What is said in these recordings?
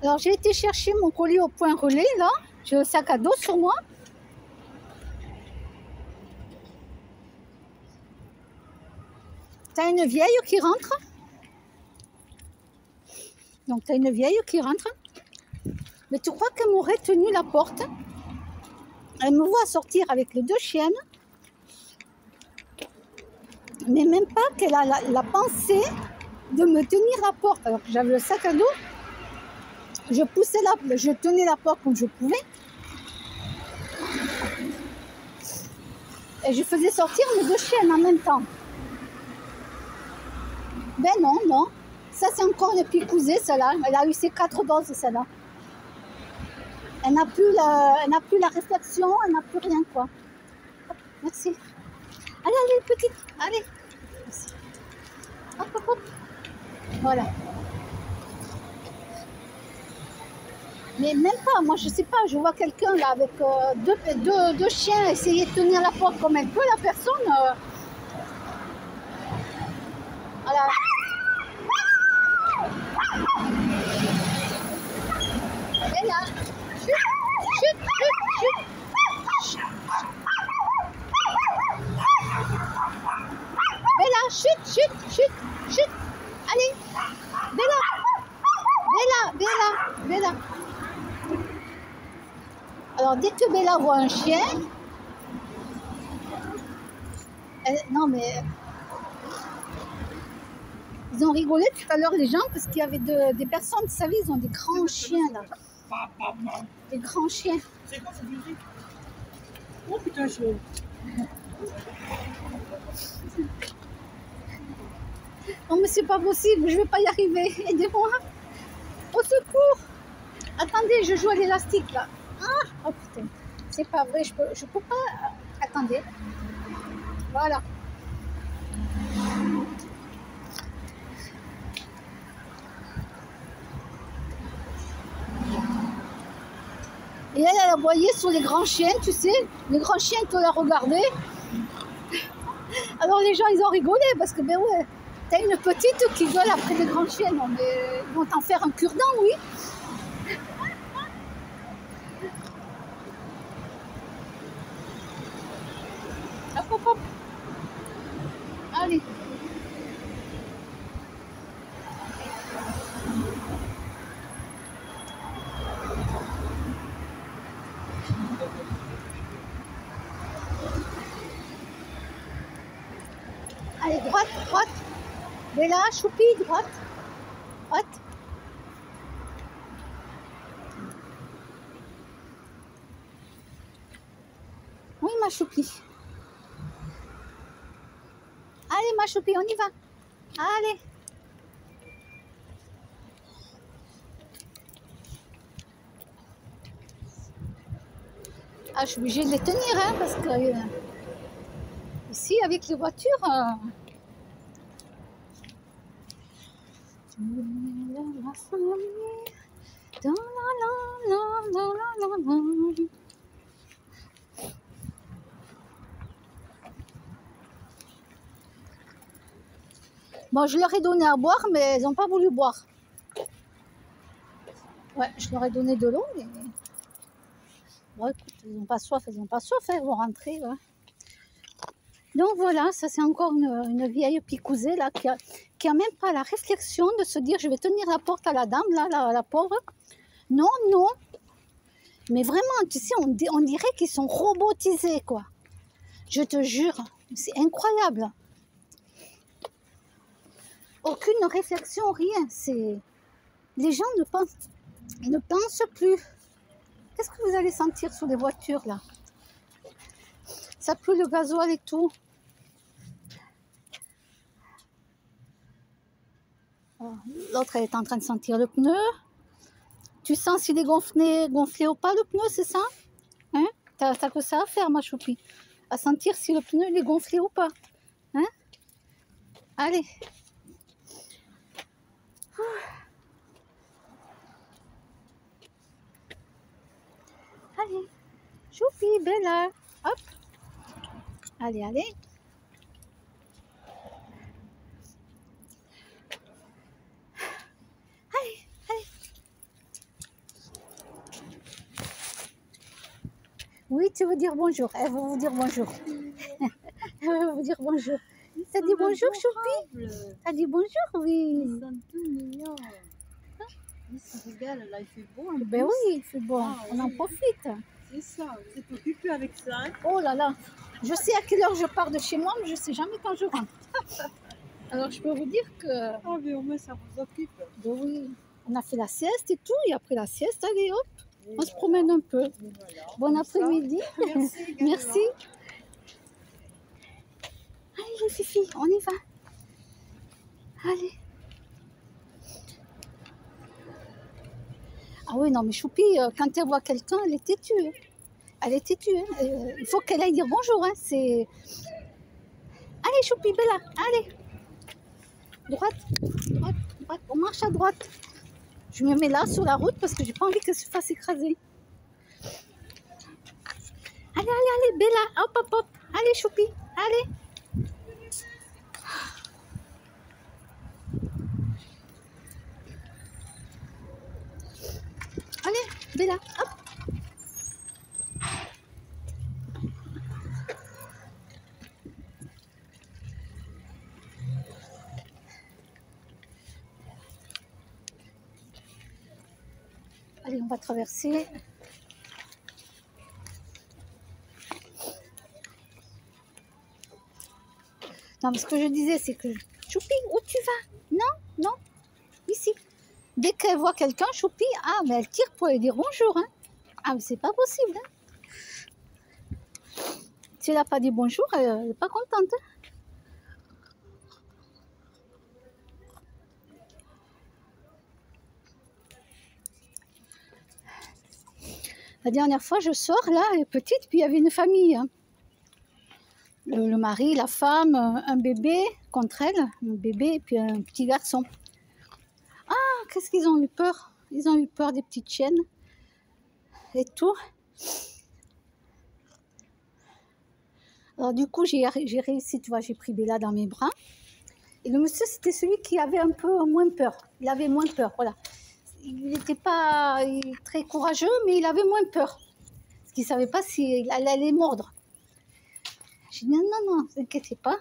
Alors j'ai été chercher mon colis au point relais, là. J'ai le sac à dos sur moi. T'as une vieille qui rentre. Donc t'as une vieille qui rentre. Mais tu crois qu'elle m'aurait tenu la porte? Elle me voit sortir avec les 2 chiennes. Mais même pas qu'elle a la pensée de me tenir la porte. Alors que j'avais le sac à dos. Je tenais la porte comme je pouvais. Et je faisais sortir mes 2 chiennes en même temps. Ben non, non. Ça, c'est encore une picousée, celle-là. Elle a eu ses 4 doses, celle-là. Elle n'a plus la réflexion, elle n'a plus rien, quoi. Merci. Allez, allez, petite. Allez. Merci. Hop, hop, hop. Voilà. Mais même pas, moi je sais pas, je vois quelqu'un là avec deux chiens essayer de tenir la porte comme elle peut, la personne. Voilà. Et là, chut, chut, chut, chut. Bella, chut, chut, chut, chut. Allez, Bella, Bella, Bella, Bella. Alors, dès que Bella voit un chien, non mais, ils ont rigolé tout à l'heure les gens parce qu'il y avait des personnes, vous savez, ils ont des grands chiens là. Des grands chiens. C'est quoi cette musique? Oh putain, je... Non mais c'est pas possible, je vais pas y arriver. Aidez-moi. Au secours. Attendez, je joue à l'élastique là. Ah, oh putain, c'est pas vrai, je peux pas. Attendez. Voilà. Et elle aboyait sur les grands chiens, tu sais. Les grands chiens, tu la regardais. Alors les gens, ils ont rigolé parce que, ben ouais, t'as une petite qui gueule après les grands chiens. Non, mais ils vont t'en faire un cure-dent, oui. Hop, hop, hop. Allez. Allez, droite, droite. Bella, choupi, droite. Droite. Oui, ma choupi. Allez, ma choupi, on y va. Allez. Ah, je suis obligée de les tenir, hein, parce que ici, avec les voitures... Bon, je leur ai donné à boire, mais elles n'ont pas voulu boire. Ouais, je leur ai donné de l'eau, mais... Bon, écoute, elles n'ont pas soif, elles vont rentrer. Ouais. Donc voilà, ça c'est encore une vieille picousée là, qui a même pas la réflexion de se dire je vais tenir la porte à la dame, là, la pauvre. Non, non. Mais vraiment, tu sais, on dirait qu'ils sont robotisés, quoi. Je te jure, c'est incroyable. Aucune réflexion, rien. Les gens ne pensent plus. Qu'est-ce que vous allez sentir sous les voitures, là? Ça pue le gasoil et tout. L'autre, elle est en train de sentir le pneu. Tu sens s'il est gonflé ou pas, le pneu, c'est ça? Hein? T'as que ça à faire, ma choupie. À sentir si le pneu il est gonflé ou pas. Hein? Allez. Allez. Choupi, Bella. Hop. Allez, allez. Allez, allez. Oui, tu veux dire bonjour. Elle va vous dire bonjour. Elle va vous dire bonjour. T'as dit bonjour, Choupi? T'as dit bonjour, oui. Ils sont tout mignons. Ils se régalent, là, il fait beau en Ben plus. oui, c'est bon. Ah, On en oui. profite. C'est ça, vous êtes occupé avec ça. Hein? Oh là là. Je sais à quelle heure je pars de chez moi, mais je sais jamais quand je rentre. Alors, je peux vous dire que... Ah, mais au moins, ça vous occupe. Ben oui, on a fait la sieste et tout. Et après la sieste, allez hop, on se promène un peu. Et voilà, Bon comme ça. après-midi. Merci. également. Merci. Allez les filles, on y va. Allez. Ah oui, non, mais Choupi, quand elle voit quelqu'un, elle est têtue. Hein. Elle est têtue. Hein. Il faut qu'elle aille dire bonjour. Hein. C'est... Allez Choupi, Bella, allez. Droite, droite, droite. On marche à droite. Je me mets là sur la route parce que j'ai pas envie qu'elle se fasse écraser. Allez, allez, allez, Bella, hop, hop, hop. Allez Choupi, allez. Allez, Bella, hop. Allez, on va traverser. Non, mais ce que je disais, c'est que Choupi, où tu vas? Non, non, ici. Dès qu'elle voit quelqu'un, Choupi, ah, mais elle tire pour lui dire bonjour. Hein. Ah, mais c'est pas possible. Hein. Si elle n'a pas dit bonjour, elle n'est pas contente. Hein. La dernière fois, je sors là, elle est petite, puis il y avait une famille. Hein. Le mari, la femme, un bébé contre elle, un bébé et puis un petit garçon. Ah, qu'est-ce qu'ils ont eu peur? Ils ont eu peur des petites chiennes et tout. Alors du coup, j'ai réussi, tu vois, j'ai pris Bella dans mes bras. Et le monsieur, c'était celui qui avait un peu moins peur. Il avait moins peur, voilà. Il n'était pas très courageux, mais il avait moins peur. Parce qu'il ne savait pas si elle allait mordre. J'ai dit non, non, non, ne vous inquiétez pas.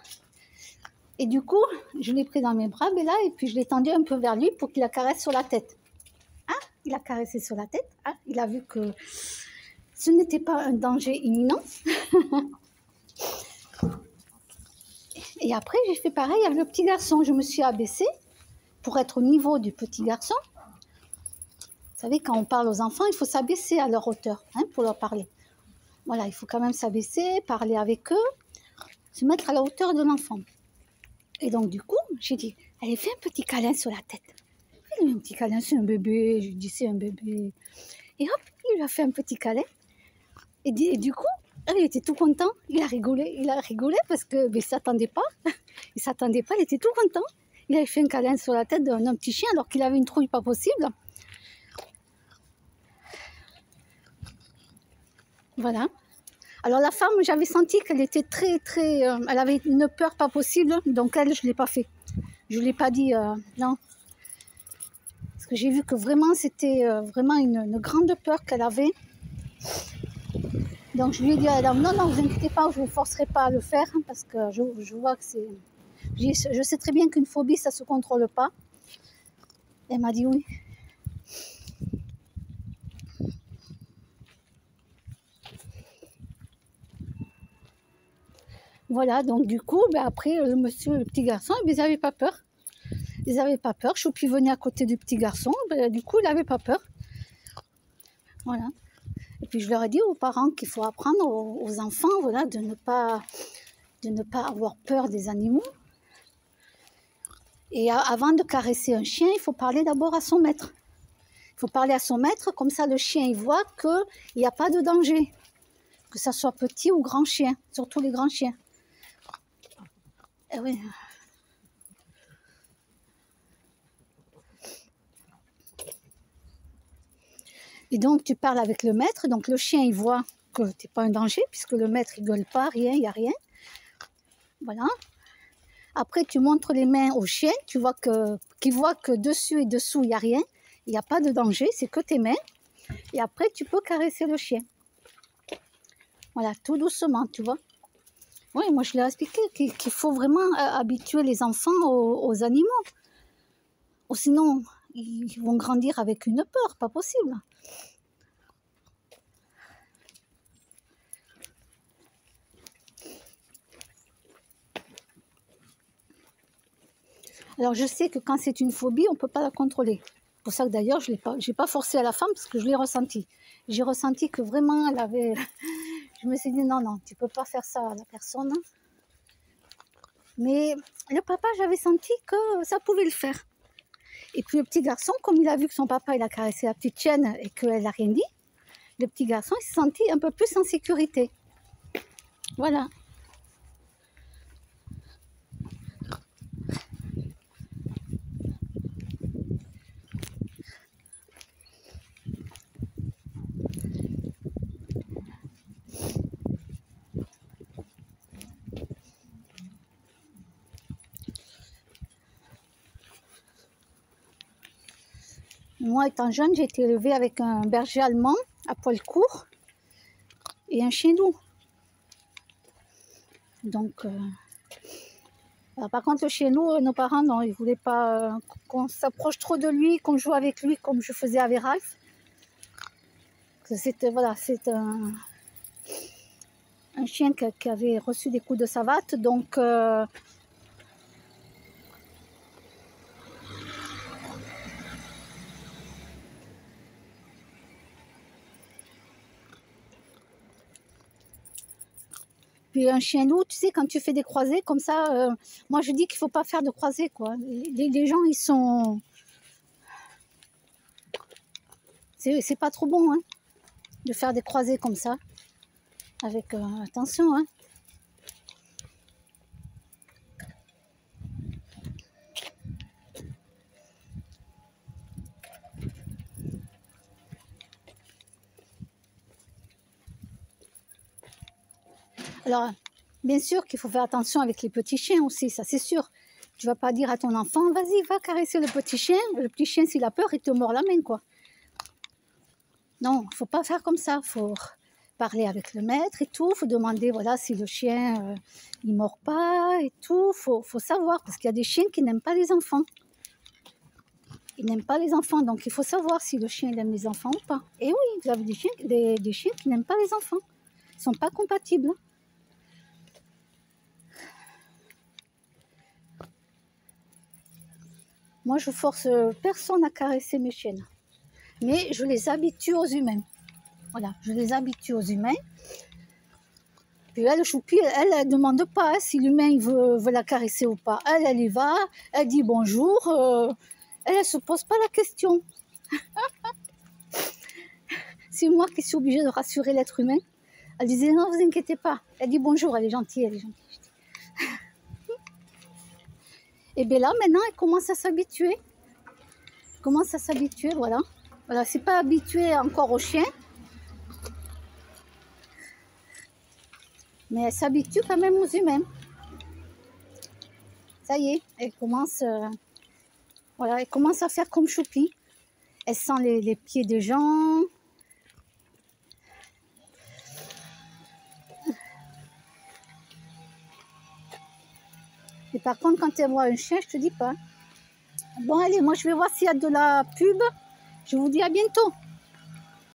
Et du coup, je l'ai pris dans mes bras, Bella, et puis je l'ai tendu un peu vers lui pour qu'il la caresse sur la tête. Ah, il a caressé sur la tête. Ah, il a vu que ce n'était pas un danger imminent. Et après, j'ai fait pareil avec le petit garçon. Je me suis abaissée pour être au niveau du petit garçon. Vous savez, quand on parle aux enfants, il faut s'abaisser à leur hauteur hein, pour leur parler. Voilà, il faut quand même s'abaisser, parler avec eux, se mettre à la hauteur de l'enfant. Et donc, du coup, j'ai dit, allez, fais un petit câlin sur la tête. Il lui a un petit câlin, c'est un bébé. Je dis, c'est un bébé. Et hop, il lui a fait un petit câlin. Et du coup, il était tout content. Il a rigolé parce que il ne s'attendait pas. Il s'attendait pas, il était tout content. Il avait fait un câlin sur la tête d'un petit chien alors qu'il avait une trouille pas possible. Voilà. Alors la femme, j'avais senti qu'elle était très... elle avait une peur pas possible. Donc elle, je ne l'ai pas fait. Je ne l'ai pas dit non. Parce que j'ai vu que vraiment, c'était vraiment une grande peur qu'elle avait. Donc je lui ai dit à la dame, non, non, vous inquiétez pas, je ne vous forcerai pas à le faire. Parce que je vois que c'est... Je sais très bien qu'une phobie, ça ne se contrôle pas. Elle m'a dit oui. Voilà, donc du coup, ben après, le monsieur, le petit garçon, ben, ils n'avaient pas peur. Ils n'avaient pas peur. Choupi venait à côté du petit garçon, ben, du coup, il n'avait pas peur. Voilà. Et puis, je leur ai dit aux parents qu'il faut apprendre aux enfants voilà, de ne pas avoir peur des animaux. Et avant de caresser un chien, il faut parler d'abord à son maître. Il faut parler à son maître, comme ça le chien il voit qu'il n'y a pas de danger. Que ça soit petit ou grand chien, surtout les grands chiens. Eh oui. Et donc tu parles avec le maître, donc le chien il voit que tu n'es pas un danger, puisque le maître il gueule pas, rien, il n'y a rien. Voilà. Après tu montres les mains au chien, qu'il voit que dessus et dessous il n'y a rien, il n'y a pas de danger, c'est que tes mains. Et après tu peux caresser le chien. Voilà, tout doucement, tu vois. Oui, moi je l'ai expliqué qu'il faut vraiment habituer les enfants aux animaux. Ou sinon, ils vont grandir avec une peur, pas possible. Alors je sais que quand c'est une phobie, on ne peut pas la contrôler. C'est pour ça que d'ailleurs, je n'ai pas forcé à la femme parce que je l'ai ressenti. J'ai ressenti que vraiment, elle avait... Je me suis dit, non, non, tu ne peux pas faire ça à la personne. Mais le papa, j'avais senti que ça pouvait le faire. Et puis le petit garçon, comme il a vu que son papa, il a caressé la petite chienne et qu'elle n'a rien dit, le petit garçon, il s'est senti un peu plus en sécurité. Voilà. Moi, étant jeune, j'ai été élevée avec un berger allemand à poil court et un chien loup. Donc, par contre, le chien loup, nos parents, non, ils ne voulaient pas qu'on s'approche trop de lui, qu'on joue avec lui comme je faisais avec Ralph. C'était voilà, c'est un chien qui avait reçu des coups de savate, donc puis un chien loup, tu sais, quand tu fais des croisés comme ça, moi je dis qu'il ne faut pas faire de croisés, quoi. Les gens, ils sont... C'est pas trop bon, hein, de faire des croisés comme ça. Avec attention, hein. Alors, bien sûr qu'il faut faire attention avec les petits chiens aussi, ça c'est sûr. Tu vas pas dire à ton enfant, vas-y, va caresser le petit chien. Le petit chien, s'il a peur, il te mord la main, quoi. Non, il faut pas faire comme ça. Il faut parler avec le maître et tout. Il faut demander, voilà, si le chien, il mord pas et tout. Faut savoir, parce qu'il y a des chiens qui n'aiment pas les enfants. Ils n'aiment pas les enfants, donc il faut savoir si le chien il aime les enfants ou pas. Et oui, vous avez des chiens qui n'aiment pas les enfants. Ils ne sont pas compatibles. Moi, je force personne à caresser mes chiennes. Mais je les habitue aux humains. Voilà, je les habitue aux humains. Puis elle, Choupi, elle ne demande pas hein, si l'humain veut la caresser ou pas. Elle y va, elle dit bonjour. Elle ne se pose pas la question. C'est moi qui suis obligée de rassurer l'être humain. Elle disait non, vous inquiétez pas. Elle dit bonjour, elle est gentille, elle est gentille. Et bien là, maintenant, elle commence à s'habituer. Elle commence à s'habituer, voilà. Voilà, c'est pas habituée encore au chien. Mais elle s'habitue quand même aux humains. Ça y est, elle commence, voilà, elle commence à faire comme Choupi. Elle sent les pieds des gens. Et par contre, quand elle voit un chien, je te dis pas. Bon, allez, moi je vais voir s'il y a de la pub. Je vous dis à bientôt.